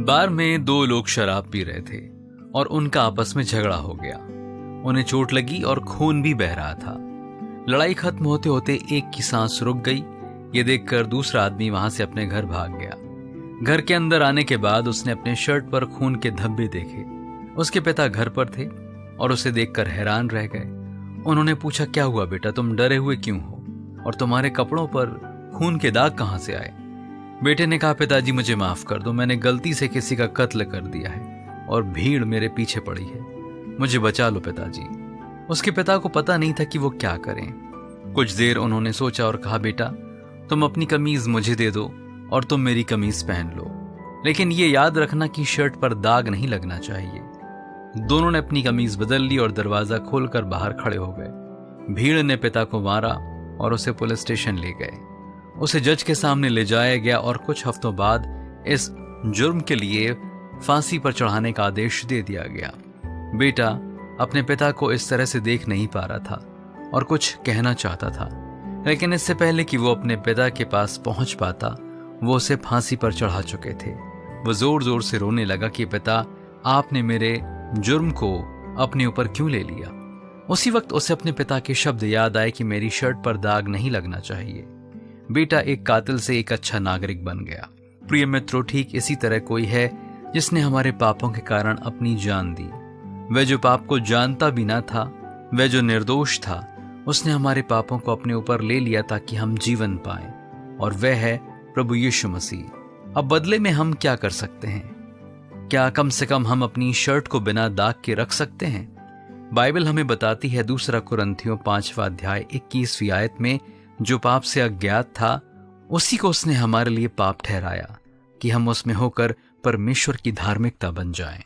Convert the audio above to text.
बार में दो लोग शराब पी रहे थे और उनका आपस में झगड़ा हो गया। उन्हें चोट लगी और खून भी बह रहा था। लड़ाई खत्म होते होते एक की सांस रुक गई। ये देखकर दूसरा आदमी वहां से अपने घर भाग गया। घर के अंदर आने के बाद उसने अपने शर्ट पर खून के धब्बे देखे। उसके पिता घर पर थे और उसे देखकर हैरान रह गए। उन्होंने पूछा, क्या हुआ बेटा, तुम डरे हुए क्यों हो और तुम्हारे कपड़ों पर खून के दाग कहां से आए? बेटे ने कहा, पिताजी मुझे माफ कर दो, मैंने गलती से किसी का कत्ल कर दिया है और भीड़ मेरे पीछे पड़ी है, मुझे बचा लो पिताजी। उसके पिता को पता नहीं था कि वो क्या करें। कुछ देर उन्होंने सोचा और कहा, बेटा तुम अपनी कमीज मुझे दे दो और तुम मेरी कमीज पहन लो, लेकिन ये याद रखना कि शर्ट पर दाग नहीं लगना चाहिए। दोनों ने अपनी कमीज बदल ली और दरवाजा खोलकर बाहर खड़े हो गए। भीड़ ने पिता को मारा और उसे पुलिस स्टेशन ले गए। उसे जज के सामने ले जाया गया और कुछ हफ्तों बाद इस जुर्म के लिए फांसी पर चढ़ाने का आदेश दे दिया गया। बेटा अपने पिता को इस तरह से देख नहीं पा रहा था और कुछ कहना चाहता था, लेकिन इससे पहले कि वो अपने पिता के पास पहुंच पाता, वो उसे फांसी पर चढ़ा चुके थे। वो जोर जोर से रोने लगा कि पिता, आपने मेरे जुर्म को अपने ऊपर क्यों ले लिया? उसी वक्त उसे अपने पिता के शब्द याद आए कि मेरी शर्ट पर दाग नहीं लगना चाहिए। बेटा एक कातिल से एक अच्छा नागरिक बन गया। प्रिय मित्रों, ठीक इसी तरह कोई है जिसने हमारे पापों के कारण अपनी जान दी। वह जो पाप को जानता भी ना था, वह जो निर्दोष था, उसने हमारे पापों को अपने ऊपर ले लिया ताकि हम जीवन पाएं, और वह है प्रभु यीशु मसीह। अब बदले में हम क्या कर सकते हैं? क्या कम से कम हम अपनी शर्ट को बिना दाग के रख सकते हैं? बाइबल हमें बताती है 2 कुरिन्थियों 5वां अध्याय 21वीं आयत में, जो पाप से अज्ञात था उसी को उसने हमारे लिए पाप ठहराया कि हम उसमें होकर परमेश्वर की धार्मिकता बन जाएं।